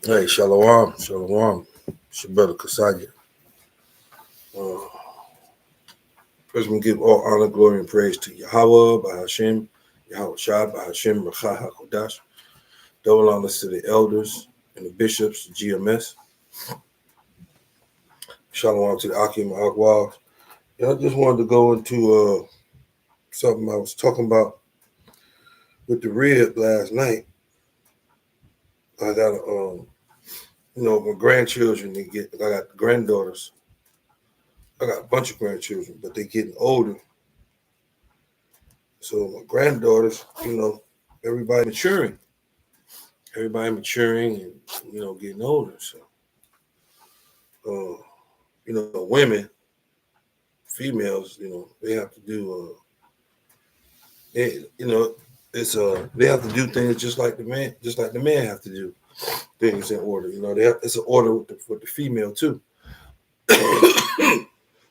Hey, Shalom, Shalom. It's your brother Kasaya. Uh, First, we give all honor, glory, and praise to Yahweh, by Hashem, Yahweh Shai, by Hashem, Rachah HaKodash. Double honors to the elders and the bishops, the GMS. Shalom to the Akim Agwal. Yeah, I just wanted to go into something I was talking about with the rib last night. I got, my grandchildren, I got granddaughters. I got a bunch of grandchildren, but they're getting older. So my granddaughters, everybody maturing and getting older. So, women, females, they have to do, they have to do things just like the man have to do things in order. It's an order with the female too.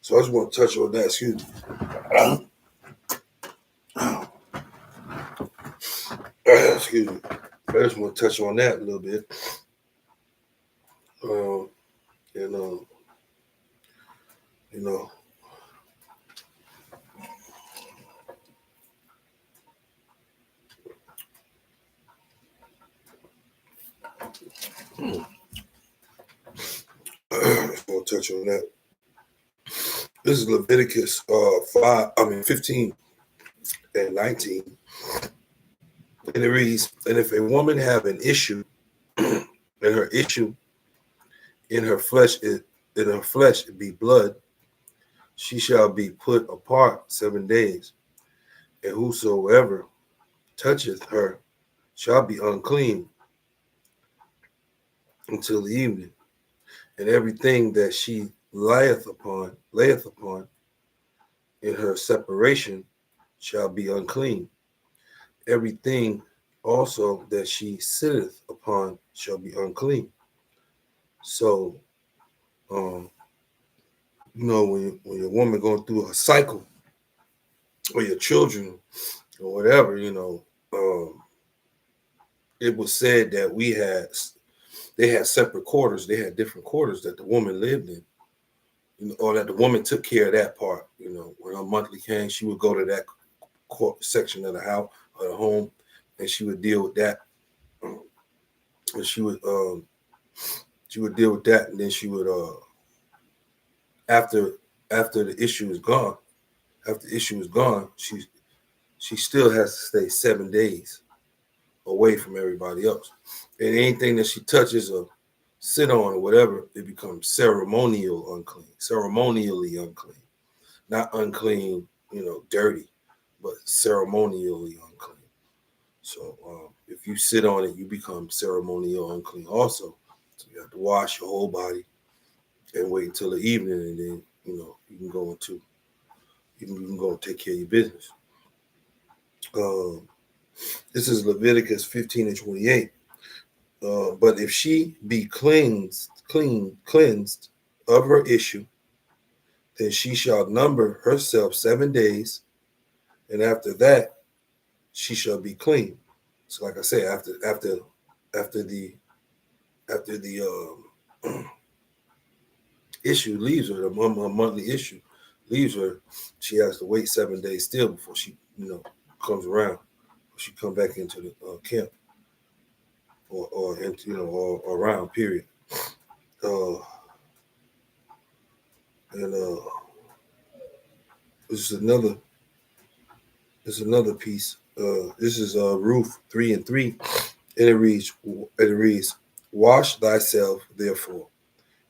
So I just want to touch on that. Excuse me. Excuse me. I just want to touch on that a little bit. Um, and you know, I just want to touch on that. This is Leviticus 15 and 19. And it reads, and if a woman have an issue, and her issue in her flesh be blood, she shall be put apart 7 days, and whosoever toucheth her shall be unclean until the evening, and everything that she layeth upon in her separation shall be unclean. Everything also that she sitteth upon shall be unclean. So, when your woman going through a cycle, or your children, or whatever, it was said that they had separate quarters. They had different quarters that the woman lived in, or that the woman took care of that part. When her monthly came, she would go to that section of the house or the home, and she would deal with that. And she would deal with that, and then she would after the issue is gone, she still has to stay 7 days away from everybody else. And anything that she touches or sit on or whatever, it becomes ceremonially unclean. Not unclean, dirty, but ceremonially unclean. So if you sit on it, you become ceremonial unclean also. So you have to wash your whole body and wait until the evening, and then you can go and take care of your business. This is Leviticus 15 and 28. But if she be cleansed of her issue, then she shall number herself 7 days, and after that she shall be clean. So, like I say, after the issue leaves her, the monthly issue leaves her, she has to wait 7 days still before she comes around. She come back into the camp or around. Period. And this is another piece. This is Ruth 3 and 3, and it reads, wash thyself therefore,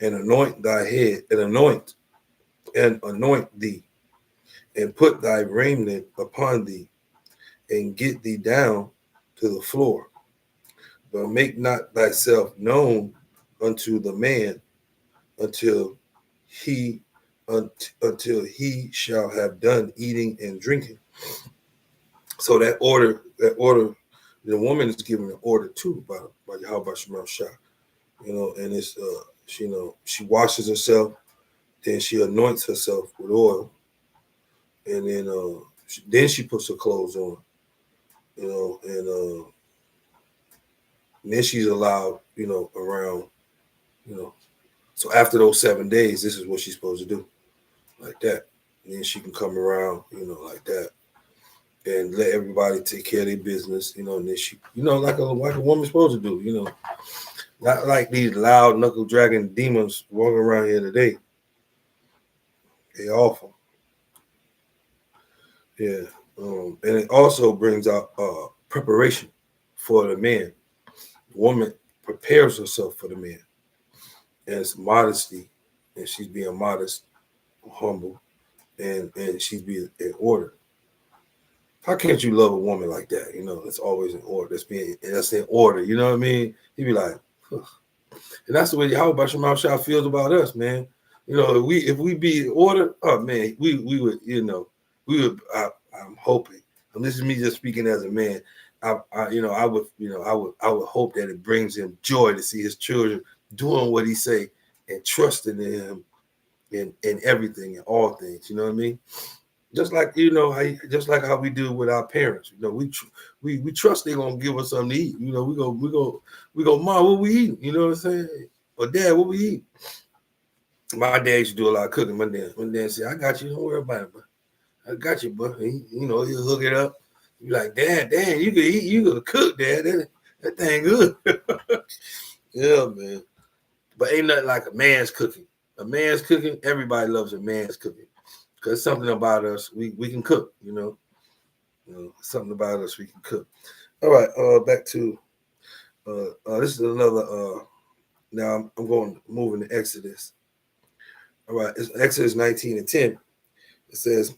and anoint thy head, and anoint thee, and put thy raiment upon thee, and get thee down to the floor. But make not thyself known unto the man until he shall have done eating and drinking. So that order, the woman is given an order too by Yahweh Shemel Shah. And it's she washes herself, then she anoints herself with oil, and then she puts her clothes on, and then she's allowed around, So after those 7 days, this is what she's supposed to do, like that. And then she can come around, like that, and let everybody take care of their business, and then she, like a woman's supposed to do, not like these loud knuckle dragging demons walking around here today. They awful. Yeah. And it also brings out preparation for the man. The woman prepares herself for the man. And it's modesty, and she's being modest, humble, and she's being in order. How can't you love a woman like that? That's always in order. That's in order. You know what I mean? He'd be like, huh. And that's the way Yahweh Bashar Shah feels about us, man. If we be in order, oh man, we would, we would. I'm hoping. And this is me just speaking as a man. I would hope that it brings him joy to see his children doing what he say and trusting in him in everything, in all things. You know what I mean? Just like just like how we do with our parents. We trust they're gonna give us something to eat. We go, Mom, what we eat? You know what I'm saying? Or Dad, what we eat? My dad used to do a lot of cooking. My dad said, I got you, don't worry about it, but I got you, but he'll hook it up. You like, Dad, you can eat, you can cook, Dad. That thing good. Yeah, man. But ain't nothing like a man's cooking. A man's cooking, everybody loves a man's cooking. Because something about us, we can cook, something about us, we can cook. All right, back to this is another now I'm going moving to Exodus. All right, it's Exodus 19:10. It says,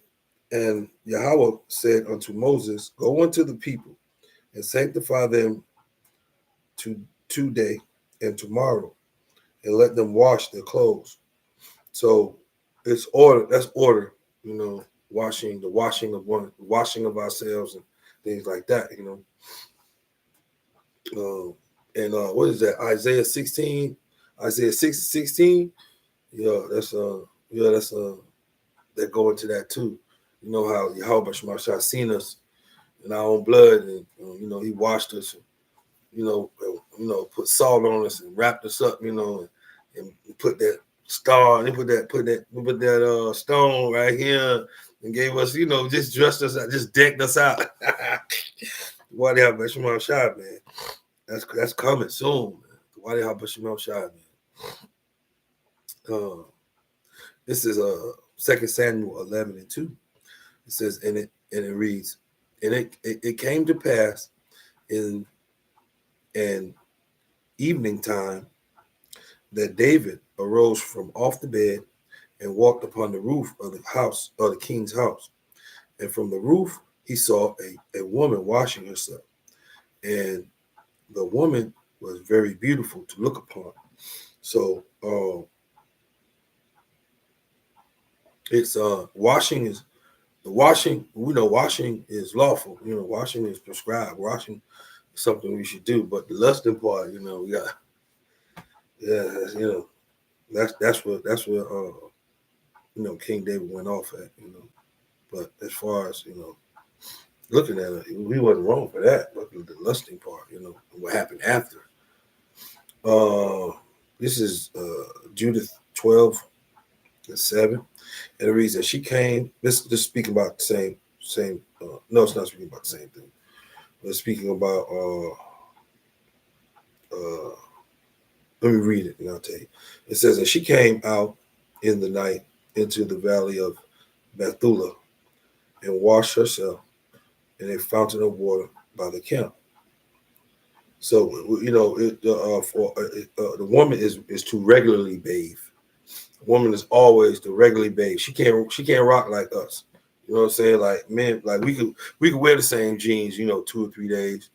and Yahweh said unto Moses, go unto the people and sanctify them today and tomorrow, and let them wash their clothes. So it's order. That's order. Washing of ourselves and things like that. And what is that? Isaiah 16, Isaiah 6:16. That's that go into that too. You know how Yahweh Shemashah seen us in our own blood, and he washed us, put salt on us and wrapped us up, and put that star, and he put that stone right here and gave us, just dressed us out, just decked us out. Why they have Bashimam Shah, man? That's coming soon, man. Why they have Bashimam Shah, man? This is 2 Samuel 11:2. It says, and it reads, and it came to pass in an evening time that David arose from off the bed and walked upon the roof of the house of the king's house. And from the roof he saw a woman washing herself. And the woman was very beautiful to look upon. So it's washing is washing is lawful. Washing is prescribed. Washing is something we should do. But the lusting part, we got that's what King David went off at, But as far as looking at it, we wasn't wrong for that. But the lusting part, what happened after. This is Judith 12:7. And the reason she came, this speaking about the same. No, it's not speaking about the same thing. It's speaking about. Let me read it, and I'll tell you. It says, and she came out in the night into the valley of Bethula and washed herself in a fountain of water by the camp. So the woman is to regularly bathe. The woman is always to regularly bathe. She can't rock like us. You know what I'm saying? Like men, like we could wear the same jeans, 2 or 3 days.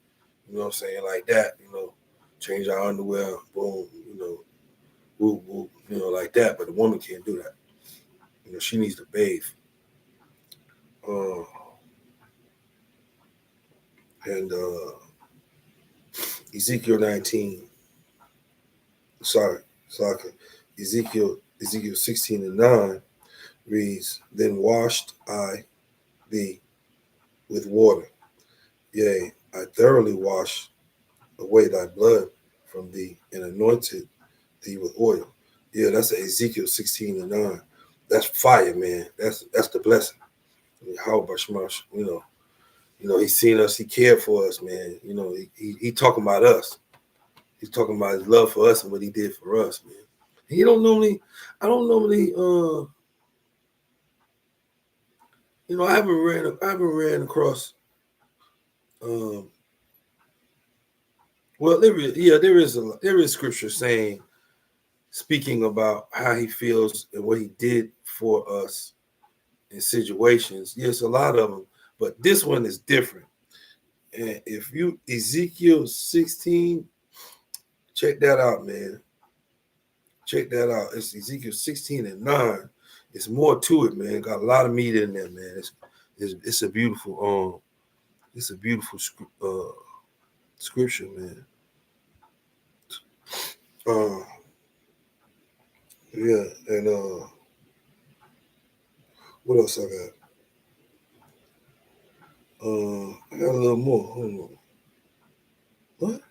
You know what I'm saying? Like that, change our underwear, boom, woo, woo, like that. But the woman can't do that. She needs to bathe. And Ezekiel 19. Ezekiel 16:9 reads, then washed I thee with water. Yea, I thoroughly wash away thy blood from thee and anointed thee with oil. Yeah, that's Ezekiel 16:9. That's fire, man. That's the blessing. I mean, how about Shemash? He's seen us, he cared for us, man. He talking about us. He's talking about his love for us and what he did for us, man. I don't normally, I haven't ran across, well, there is scripture speaking about how he feels and what he did for us in situations. Yes, a lot of them, but this one is different. And if you, Ezekiel 16, check that out, man. Check that out. It's Ezekiel 16:9. It's more to it, man. Got a lot of meat in there, man. It's a beautiful scripture, man. Yeah, and what else I got? I got a little more. Hold on. What?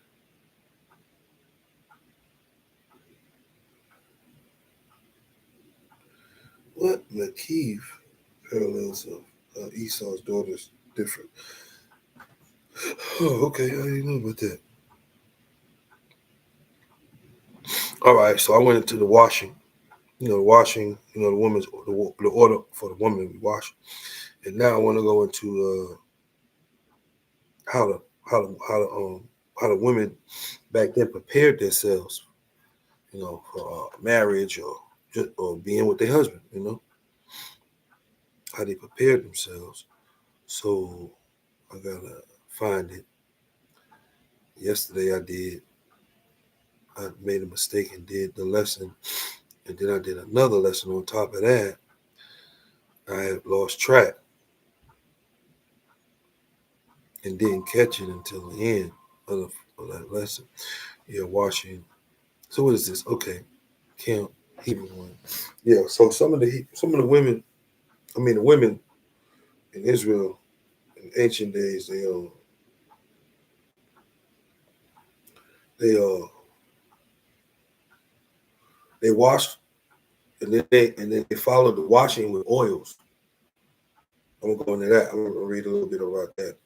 What? Makiv parallels of Esau's daughters different. Oh, okay. I didn't know about that. All right, so I went into the washing. The the order for the woman we wash. And now I want to go into how the women back then prepared themselves, for marriage or being with their husband. How they prepared themselves. So I gotta find it. Yesterday I made a mistake and did the lesson, and then I did another lesson on top of that. I had lost track and didn't catch it until the end of that lesson. Yeah, washing. So what is this? Okay, Camp Hebrew one. Yeah. So some of the women, the women in Israel in ancient days, they washed, and then they followed the washing with oils. I'm gonna go into that. I'm gonna read a little bit about that.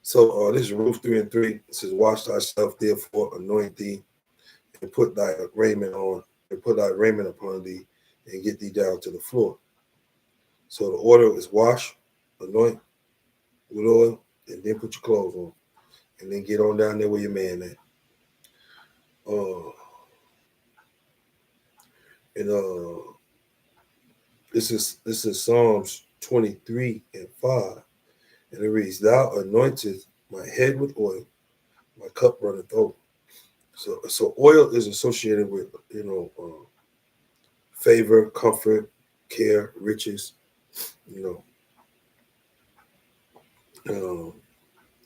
So this is Ruth 3:3. It says, "Wash thyself, therefore, anoint thee, and put thy raiment on, and put thy raiment upon thee, and get thee down to the floor." So the order is wash, anoint with oil, and then put your clothes on, and then get on down there where your man at. This is Psalms 23:5, and it reads, "Thou anointest my head with oil, my cup runneth over." So oil is associated with favor, comfort, care, riches.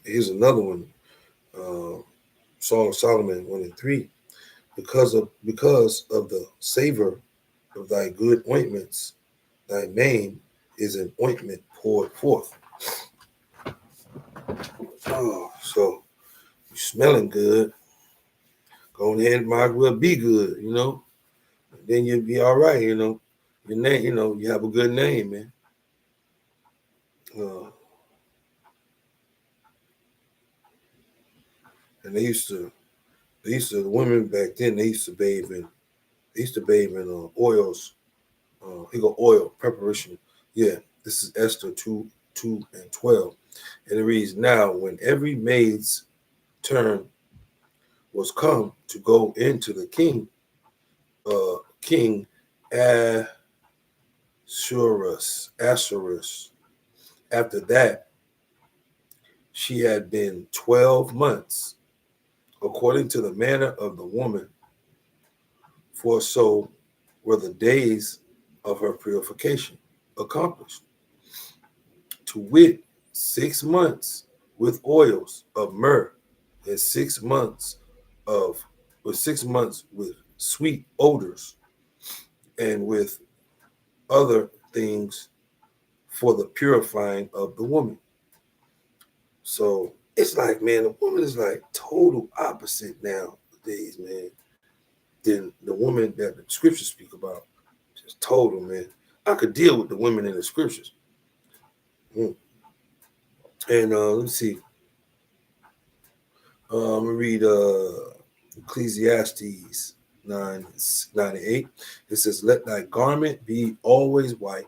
Here's another one, Song of Solomon 1:3. Because of the savor of thy good ointments, thy name is an ointment poured forth. Oh, so you smelling good. Go ahead, might as well be good, then you'll be all right, Your name, you have a good name, man. And the women back then, they used to bathe in oils. Here go oil preparation. Yeah, this is Esther 2:12. And it reads, "Now when every maid's turn was come to go into the king Ahasuerus. After that, she had been 12 months, according to the manner of the woman, for so were the days of her purification accomplished. To wit, 6 months with oils of myrrh, and 6 months with sweet odors, and with other things for the purifying of the woman." So it's like, man, the woman is like total opposite now. days, man, than the woman that the scriptures speak about. Just total, man. I could deal with the women in the scriptures. Mm. And let's see. I'm gonna read Ecclesiastes 9:8. It says, "Let thy garment be always white,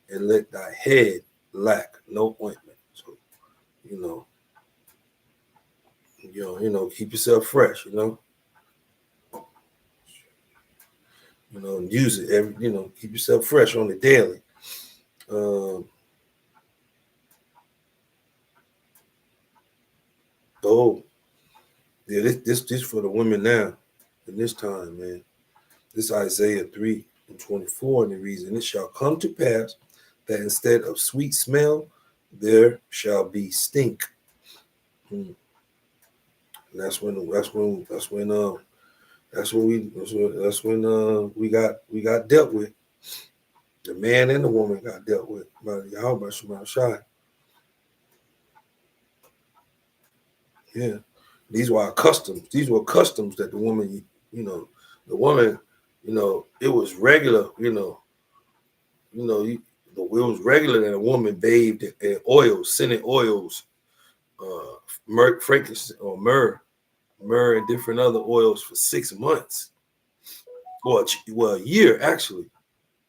and let thy head lack no ointment." So, you know, keep yourself fresh. And use it every. Keep yourself fresh on the daily. Um, oh, yeah, this for the women now in this time, man. This Isaiah 3:24, and it reads, "And it shall come to pass that instead of sweet smell, there shall be stink." Hmm. And we got dealt with. The man and the woman got dealt with by Yahweh Shema Shai. Yeah. These were customs. These were customs that the woman, the woman, it was regular, it was regular that a woman bathed in oils, scented oils, frankincense or myrrh, and different other oils for 6 months, well, a year actually.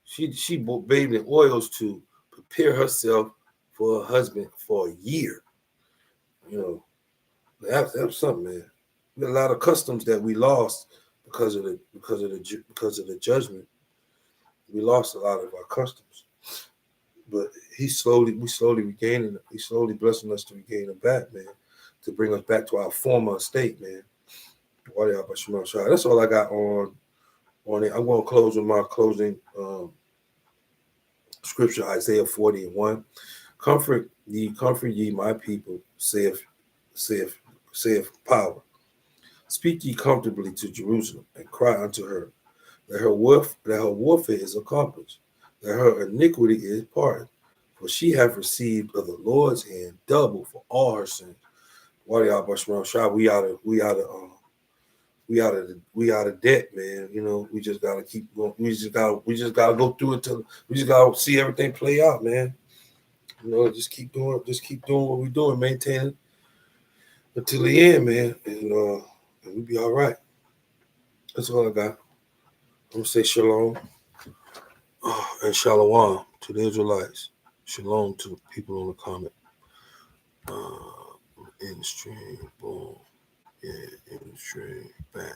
She bathed in oils to prepare herself for her husband for a year. You know, that's something, man. There's a lot of customs that we lost because of the judgment. We lost a lot of our customs, but we slowly regaining it. He's slowly blessing us to regain it back, man, to bring us back to our former state, man. That's all I got on it. I'm going to close with my closing scripture, Isaiah 40:1. Comfort ye, my people, saith power. Speak ye comfortably to Jerusalem, and cry unto her, that her warfare is accomplished, that her iniquity is pardoned, for she hath received of the Lord's hand double for all her sins. We out of debt, man. We just gotta keep going. We just gotta go through it till we just gotta see everything play out, man. Just keep doing what we're doing, maintain it until the end, man, and we'll be all right. That's all I got. I'm gonna say shalom and shalom to the Israelites. Shalom to people on the comment. In stream, boom, yeah, in stream, bam.